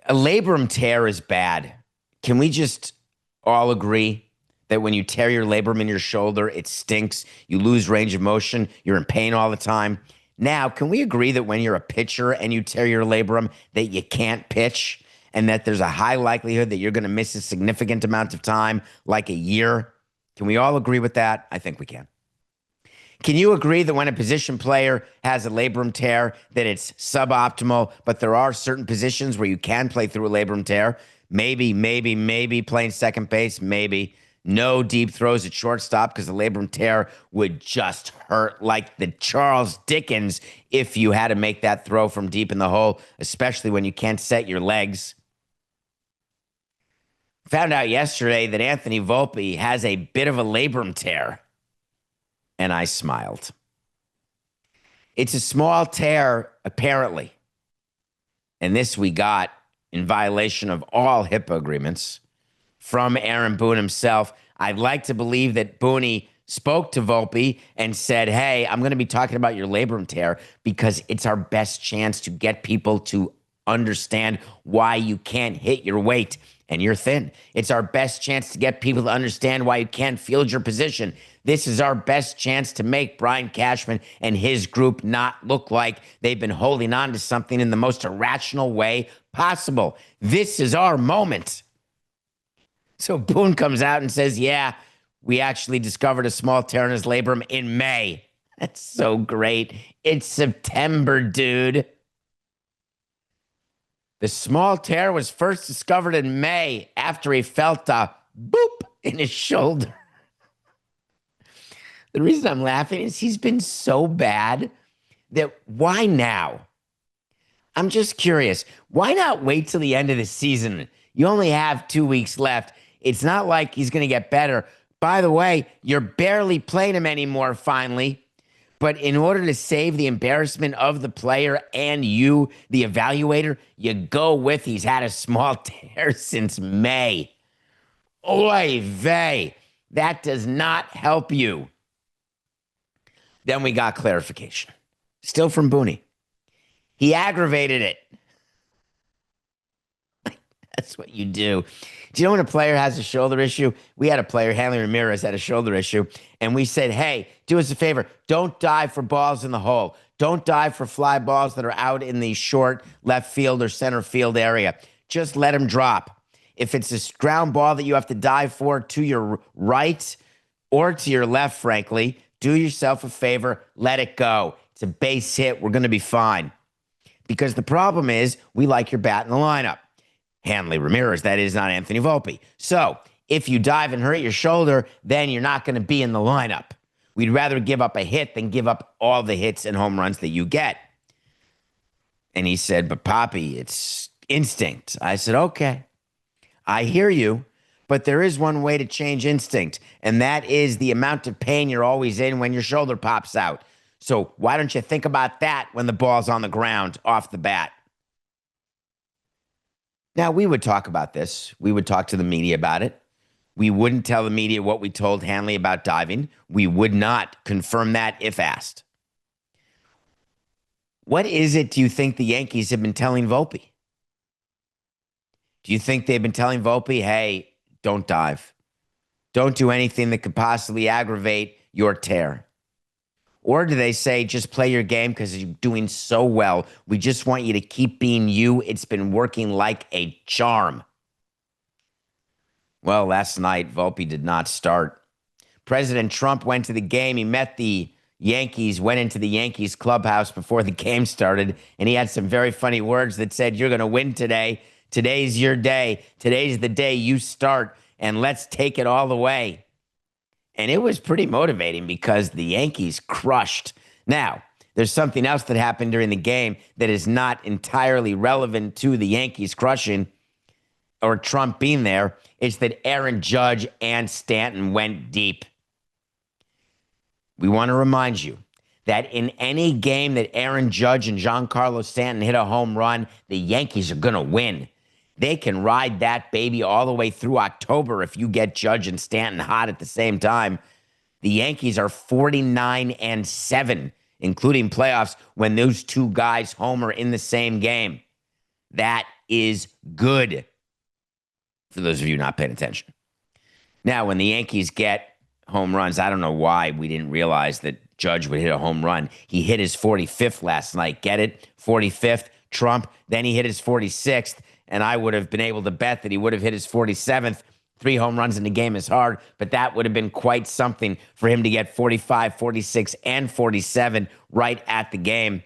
A labrum tear is bad. Can we just all agree that when you tear your labrum in your shoulder, it stinks? You lose range of motion. You're in pain all the time. Now, can we agree that when you're a pitcher and you tear your labrum, that you can't pitch and that there's a high likelihood that you're going to miss a significant amount of time, like a year? Can we all agree with that? I think we can. Can you agree that when a position player has a labrum tear, that it's suboptimal, but there are certain positions where you can play through a labrum tear? Maybe playing second base, maybe. No deep throws at shortstop because the labrum tear would just hurt like the Charles Dickens if you had to make that throw from deep in the hole, especially when you can't set your legs. Found out yesterday that Anthony Volpe has a bit of a labrum tear, and I smiled. It's a small tear, apparently. And this we got in violation of all HIPAA agreements from Aaron Boone himself. I'd like to believe that Booney spoke to Volpe and said, hey, I'm going to be talking about your labrum tear because it's our best chance to get people to understand why you can't hit your weight and you're thin. It's our best chance to get people to understand why you can't field your position. This is our best chance to make Brian Cashman and his group not look like they've been holding on to something in the most irrational way possible. This is our moment. So Boone comes out and says, yeah, we actually discovered a small tear in his labrum in May. That's so great. It's September, dude. The small tear was first discovered in May after he felt a boop in his shoulder. The reason I'm laughing is he's been so bad that why now? I'm just curious. Why not wait till the end of the season? You only have 2 weeks left. It's not like he's going to get better. By the way, you're barely playing him anymore, finally. But in order to save the embarrassment of the player and you, the evaluator, you go with he's had a small tear since May. Oy vey. That does not help you. Then we got clarification. Still from Booney. He aggravated it. That's what you do. Do you know when a player has a shoulder issue? We had a player, Hanley Ramirez, had a shoulder issue, and we said, hey, do us a favor. Don't dive for balls in the hole. Don't dive for fly balls that are out in the short left field or center field area. Just let them drop. If it's a ground ball that you have to dive for to your right or to your left, frankly, do yourself a favor. Let it go. It's a base hit. We're going to be fine. Because the problem is we like your bat in the lineup. Hanley Ramirez, that is, not Anthony Volpe. So if you dive and hurt your shoulder, then you're not going to be in the lineup. We'd rather give up a hit than give up all the hits and home runs that you get. And he said, but Poppy, it's instinct. I said, okay, I hear you, but there is one way to change instinct, and that is the amount of pain you're always in when your shoulder pops out. So why don't you think about that when the ball's on the ground off the bat? Now, we would talk about this. We would talk to the media about it. We wouldn't tell the media what we told Hanley about diving. We would not confirm that if asked. What is it do you think the Yankees have been telling Volpe? Do you think they've been telling Volpe, hey, don't dive. Don't do anything that could possibly aggravate your tear? Or do they say, just play your game because you're doing so well. We just want you to keep being you. It's been working like a charm. Well, last night, Volpe did not start. President Trump went to the game. He met the Yankees, went into the Yankees clubhouse before the game started, and he had some very funny words that said, you're going to win today. Today's your day. Today's the day you start, and let's take it all the way. And it was pretty motivating because the Yankees crushed. Now, there's something else that happened during the game that is not entirely relevant to the Yankees crushing or Trump being there. It's that Aaron Judge and Stanton went deep. We want to remind you that in any game that Aaron Judge and Giancarlo Stanton hit a home run, the Yankees are going to win. They can ride that baby all the way through October if you get Judge and Stanton hot at the same time. The Yankees are 49-7, including playoffs, when those two guys homer in the same game. That is good, for those of you not paying attention. Now, when the Yankees get home runs, I don't know why we didn't realize that Judge would hit a home run. He hit his 45th last night. Get it? 45th, Trump. Then he hit his 46th, and I would have been able to bet that he would have hit his 47th. 3 home runs in the game is hard, but that would have been quite something for him to get 45, 46, and 47 right at the game.